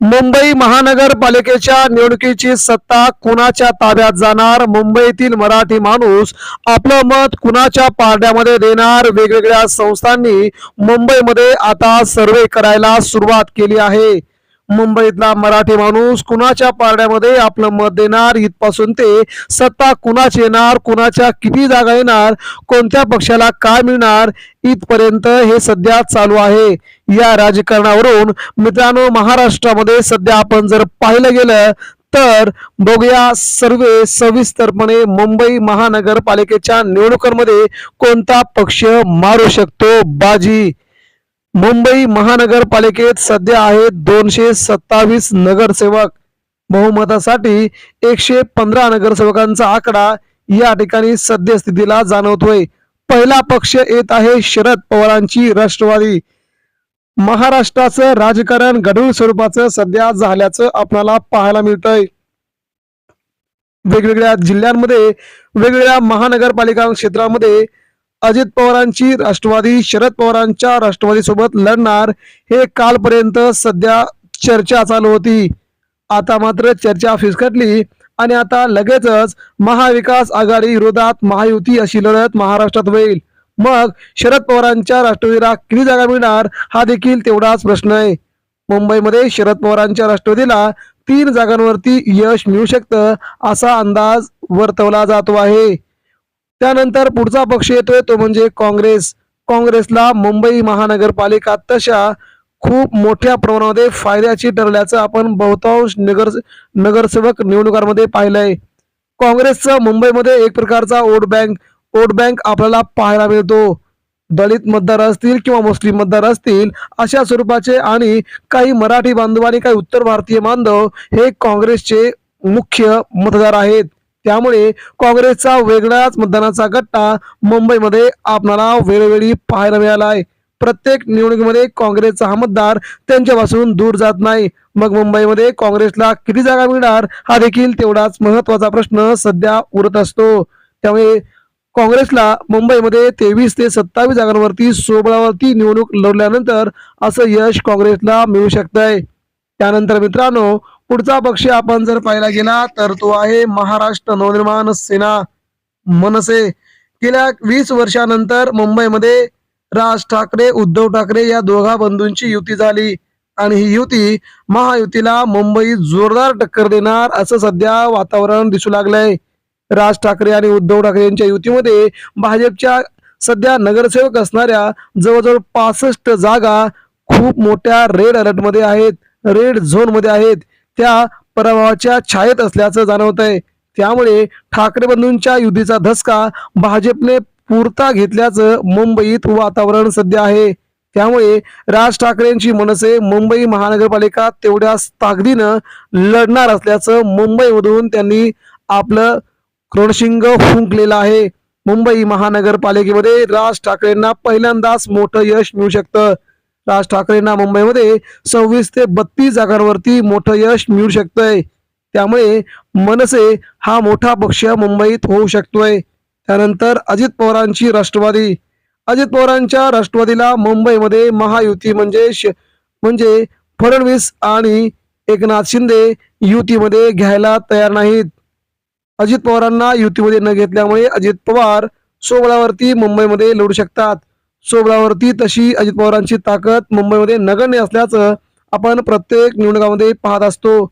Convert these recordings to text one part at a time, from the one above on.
मुंबई महानगरपालिकेच्या निवडणुकीची सत्ता कुणाच्या ताब्यात जाणार? मुंबईतील मराठी माणूस आपलं मत कुणाच्या पारड्यामध्ये देणार? वेगवेगळ्या संस्थांनी मुंबईमध्ये आता सर्वे करायला सुरुवात केली आहे. मुंबईतला मराठी माणूस कुणाच्या पारड्यामध्ये आपलं मत देणार, इथपासून ते सत्ता कुणाची येणार, कुणाच्या किती जागा येणार, कोणत्या पक्षाला काय मिळणार, इथपर्यंत हे सध्या चालू आहे. या राजकारणावरून मित्रांनो, महाराष्ट्रामध्ये सध्या आपण जर पाहिलं गेलं तर बघूया सर्वे सविस्तरपणे मुंबई महानगरपालिकेच्या निवडणुकांमध्ये कोणता पक्ष मारू शकतो बाजी. मुंबई महानगरपालिकेत सध्या आहेत 227 नगरसेवक. बहुमतासाठी 115 नगरसेवकांचा आकडा या ठिकाणी सद्यस्थितीला जाणवतोय. पहिला पक्ष येत आहे शरद पवारांची राष्ट्रवादी. महाराष्ट्राचं राजकारण गढूळ स्वरूपाचं सध्या झाल्याचं आपल्याला पाहायला मिळतंय. वेगवेगळ्या जिल्ह्यांमध्ये, वेगवेगळ्या महानगरपालिका क्षेत्रामध्ये अजित पवारांची राष्ट्रवादी शरद पवारांच्या राष्ट्रवादी सोबत लढणार, हे कालपर्यंत सध्या चर्चा चालू होती. आता मात्र चर्चा फिसकटली आणि आता लगेचच महाविकास आघाडी विरोधात महायुती अशी लढत महाराष्ट्रात होईल. मग शरद पवारांच्या राष्ट्रवादीला किती जागा मिळणार, हा देखील तेवढाच प्रश्न आहे. मुंबईमध्ये शरद पवारांच्या राष्ट्रवादीला 3 जागांवरती यश मिळू शकतं असा अंदाज वर्तवला जातो आहे. त्यानंतर पुढचा पक्ष येतोय तो म्हणजे काँग्रेस. काँग्रेसला मुंबई महानगरपालिका तशा खूप मोठ्या प्रमाणामध्ये फायद्याची ठरल्याचं आपण बहुतांश नगरसेवक निवडणुकांमध्ये पाहिलंय. काँग्रेसचं मुंबईमध्ये एक प्रकारचा वोट बँक आपल्याला पाहायला मिळतो. दलित मतदार असतील किंवा मुस्लिम मतदार असतील अशा स्वरूपाचे, आणि काही मराठी बांधव आणि काही उत्तर भारतीय बांधव हे काँग्रेसचे मुख्य मतदार आहेत. त्यामुळे काँग्रेसचा वेगळाच मतदानाचा गट्टा मुंबईमध्ये आपल्याला वेळोवेळी पाहायला मिळालाय. प्रत्येक निवडणुकीमध्ये काँग्रेसचा हा मतदार त्यांच्यापासून दूर जात नाही. मग मुंबईमध्ये काँग्रेसला किती जागा मिळणार, हा देखील तेवढाच महत्वाचा प्रश्न सध्या उरत असतो. त्यामुळे काँग्रेसला मुंबईमध्ये 23 ते 27 जागांवरती 16वरती निवडणूक लढल्यानंतर असं यश काँग्रेसला मिळू शकतंय. त्यानंतर मित्रांनो, पुढचा पक्ष आपण जर पाहायला गेला तर तो आहे महाराष्ट्र नवनिर्माण सेना, मनसे. गेल्या 20 वर्षानंतर मुंबईमध्ये राज ठाकरे उद्धव ठाकरे या दोघा बंधूंची युती झाली आणि ही युती महायुतीला मुंबईत जोरदार टक्कर देणार असं सध्या वातावरण दिसू लागलंय. राज ठाकरे आणि उद्धव ठाकरे यांच्या युतीमध्ये भाजपच्या सध्या नगरसेवक असणाऱ्या जवळजवळ 65 जागा खूप मोठ्या रेड अलर्टमध्ये आहेत, रेड झोन मध्ये आहेत. त्या पराभवाच्या छायेत असल्याचं जाणवतंय. त्यामुळे ठाकरे बंधूंच्या युतीचा धसका भाजपने पुरता घेतल्याचं मुंबईत वातावरण सध्या आहे. त्यामुळे राज ठाकरेंची मनसे मुंबई महानगरपालिका तेवढ्याच ताकदीनं लढणार असल्याचं मुंबईमधून त्यांनी आपलं रणशिंग फुंकलेलं आहे. मुंबई महानगरपालिकेमध्ये राज ठाकरेंना पहिल्यांदाच मोठं यश मिळू शकतं. राज ठाकरेंना मुंबईमध्ये 26 ते 32 जागांवरती मोठं यश मिळू शकतंय. त्यामुळे मनसे हा मोठा पक्ष मुंबईत होऊ शकतोय. त्यानंतर अजित पवारांची राष्ट्रवादी. अजित पवारांच्या राष्ट्रवादीला मुंबईमध्ये महायुती म्हणजे फडणवीस आणि एकनाथ शिंदे युतीमध्ये घ्यायला तयार नाहीत. अजित पवारांना युतीमध्ये न घेतल्यामुळे अजित पवार 16वरती मुंबईमध्ये लढू शकतात. 16वरती तशी अजित पवारांची ताकद मुंबईमध्ये नगण्य असल्याचं आपण प्रत्येक निवडणुकामध्ये पाहत असतो.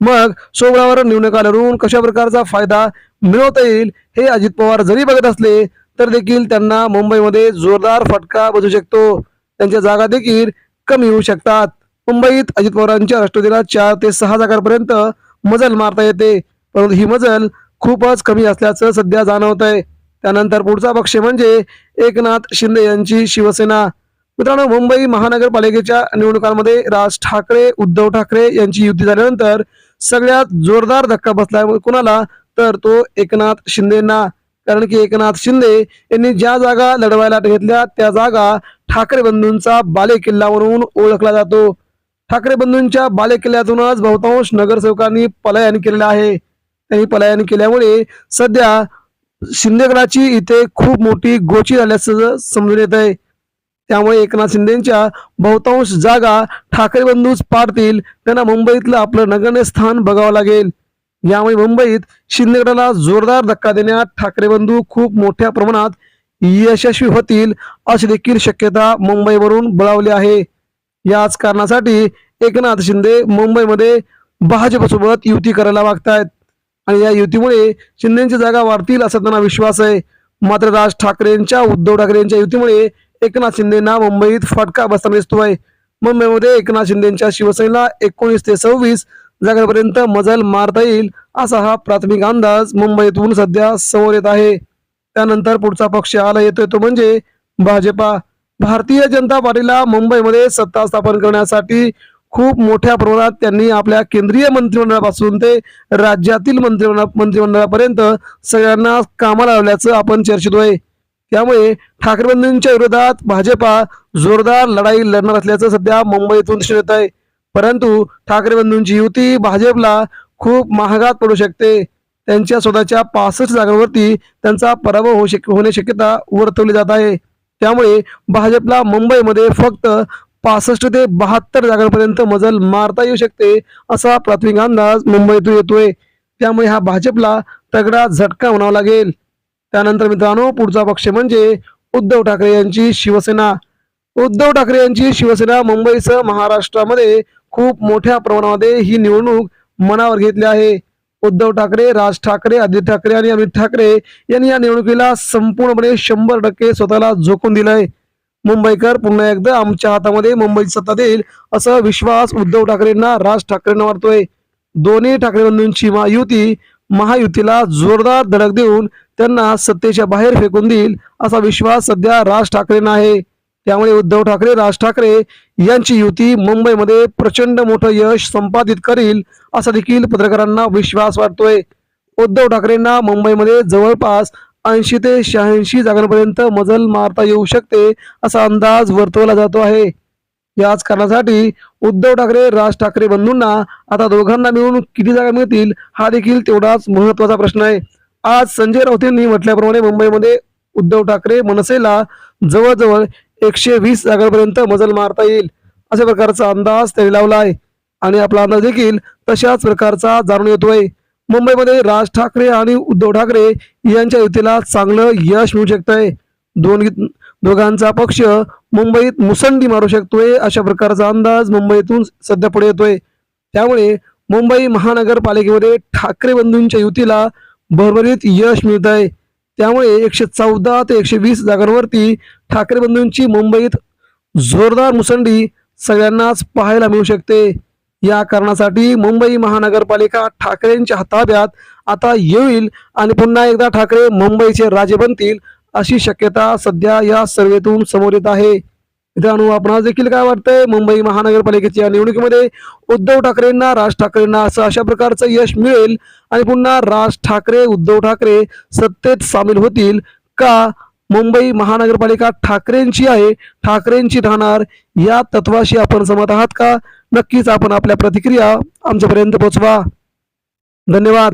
मग 16वर निवडणुका लढवून कशा प्रकारचा फायदा मिळवता येईल हे अजित पवार जरी बघत असले तर देखील त्यांना मुंबईमध्ये जोरदार फटका बसू शकतो. त्यांच्या जागा देखील कमी होऊ शकतात. मुंबईत अजित पवारांच्या राष्ट्रवादीला 4 ते 6 जागांपर्यंत मजल मारता येते, परंतु ही मजल खूपच कमी असल्याचं सध्या जाणवत आहे. त्यानंतर पुढचा पक्ष म्हणजे एकनाथ शिंदे यांची शिवसेना. मित्रांनो, मुंबई महानगरपालिकेच्या निवडणुकांमध्ये राज ठाकरे उद्धव ठाकरे यांची युती झाल्यानंतर सगळ्यात जोरदार धक्का बसला कुणाला, तर तो एकनाथ शिंदेना. कारण की एकनाथ शिंदे यांनी ज्या जागा लढवायला घेतल्या त्या जागा ठाकरे बंधूंचा बालेकिल्ला म्हणून ओळखला जातो. ठाकरे बंधूंच्या बालेकिल्ल्यातूनच बहुतांश नगरसेवकांनी पलायन केलेलं आहे. त्यांनी पलायन केल्यामुळे सध्या शिंदेगडाची इथे खूप मोठी गोची झाल्याचं समजून येत आहे. त्यामुळे एकनाथ शिंदेच्या बहुतांश जागा ठाकरे बंधूच पाडतील. त्यांना मुंबईतलं आपलं नगण्य स्थान बघावं लागेल. यामुळे मुंबईत शिंदे गटाला जोरदार धक्का देण्यात ठाकरे बंधू खूप मोठ्या प्रमाणात यशस्वी होतील अशी देखील शक्यता मुंबईवरून बळावली आहे. याच कारणासाठी एकनाथ शिंदे मुंबईमध्ये भाजपसोबत युती करायला मागतायत आणि या युतीमुळे शिंदेची जागा वाढतील असा त्यांना विश्वास आहे. मात्र राज ठाकरेंच्या उद्धव ठाकरेंच्या युतीमुळे एकनाथ शिंदेना मुंबईत फटका बसताना दिसतोय. मुंबईमध्ये एकनाथ शिंदेच्या शिवसेनेला 19 ते 26 जागांपर्यंत मजल मारता येईल असा हा प्राथमिक अंदाज मुंबईतून सध्या समोर येत आहे. त्यानंतर पुढचा पक्ष आला येतोय तो म्हणजे भाजपा. भारतीय जनता पार्टीला मुंबईमध्ये सत्ता स्थापन करण्यासाठी खूप मोठ्या प्रमाणात त्यांनी आपल्या केंद्रीय मंत्रिमंडळापासून ते राज्यातील मंत्रिमंडळापर्यंत सगळ्यांना कामाला लावल्याचं आपण चर्चितोय. त्यामुळे ठाकरे बंधूंच्या विरोधात भाजपा जोरदार लढाई लढणार असल्याचं सध्या मुंबईतून दिसून येत आहे. परंतु ठाकरे बंधूंची युती भाजपला खूप महागात पडू शकते. त्यांच्या स्वतःच्या 65 जागांवरती त्यांचा पराभव होण्याची शक्यता वर्तवली जात आहे. त्यामुळे भाजपला मुंबईमध्ये फक्त 65 ते 72 जागांपर्यंत मजल मारता येऊ शकते असा प्राथमिक अंदाज मुंबईतून येतोय. त्यामुळे हा भाजपला तगडा झटका म्हणावा लागेल. त्यानंतर मित्रांनो पुढचा पक्ष म्हणजे उद्धव ठाकरे यांची शिवसेना. उद्धव ठाकरे यांची शिवसेना मुंबईसह महाराष्ट्रामध्ये खूप मोठ्या प्रमाणामध्ये ही निवडणूक मनावर घेतली आहे. उद्धव ठाकरे, राज ठाकरे, आदित्य ठाकरे आणि अमित ठाकरे यांनी या निवडणुकीला संपूर्णपणे 100% स्वतःला झोकून दिलंय. मुंबईकर पुन्हा एकदा आमच्या हातामध्ये मुंबईची सत्ता देईल असा विश्वास उद्धव ठाकरेंना, राज ठाकरेंना वाटतोय. दोन्ही ठाकरे बंधूंची युती महायुतीला जोरदार धडक देऊन त्यांना सत्तेच्या बाहेर फेकून देईल असा विश्वास सध्या राज ठाकरेंना आहे. त्यामुळे उद्धव ठाकरे, राज ठाकरे यांची युती मुंबईमध्ये प्रचंड मोठं यश संपादित करील असा देखील पत्रकारांना विश्वास वाटतोय. उद्धव ठाकरेंना मुंबईमध्ये जवळपास 80 ते 86 जागांपर्यंत मजल मारता येऊ शकते असा अंदाज वर्तवला जातो आहे. याच कारणासाठी उद्धव ठाकरे, राज ठाकरे बंधूंना आता दोघांना मिळून किती जागा मिळतील हा देखील तेवढाच महत्वाचा प्रश्न आहे. आज संजय राऊत यांनी म्हटल्याप्रमाणे मुंबईमध्ये उद्धव ठाकरे मनसेला जवळजवळ 120 जागांपर्यंत मजल मारता येईल अशा प्रकारचा अंदाज त्यांनी लावला आहे आणि आपला अंदाज देखील तशाच प्रकारचा जाणून येतोय. मुंबईमध्ये राज ठाकरे आणि उद्धव ठाकरे यांच्या युतीला चांगलं यश मिळू शकतंय. दोघांचा पक्ष मुंबईत मुसंडी मारू शकतोय अशा प्रकारचा अंदाज मुंबईतून सध्या पुढे येतोय. त्यामुळे मुंबई महानगरपालिकेमध्ये ठाकरे बंधूंच्या युतीला भरभरीत यश मिळत आहे. त्यामुळे 114 ते 120 जागांवरती ठाकरे बंधूंची मुंबईत जोरदार मुसंडी सगळ्यांनाच पाहायला मिळू शकते. या कारणासाठी मुंबई महानगरपालिका ठाकरेंच्या ताब्यात आता येईल आणि पुन्हा एकदा ठाकरे मुंबईचे राजे बनतील अशी शक्यता सध्या या सर्वेतून समोर येत आहे. मित्रांनो, आपणास देखील काय वाटतंय? मुंबई महानगरपालिकेच्या निवडणुकीमध्ये उद्धव ठाकरेंना, राज ठाकरेंना असं अशा प्रकारचं यश मिळेल आणि पुन्हा राज ठाकरे, उद्धव ठाकरे सत्तेत सामील होतील का मुंबई महानगरपालिका ठाकरेंची आहे, ठाकरेंची राहणार या तत्वाशी आपण सहमत आहात का? नक्कीच आपण आपल्या प्रतिक्रिया आमच्यापर्यंत पोहोचवा. धन्यवाद.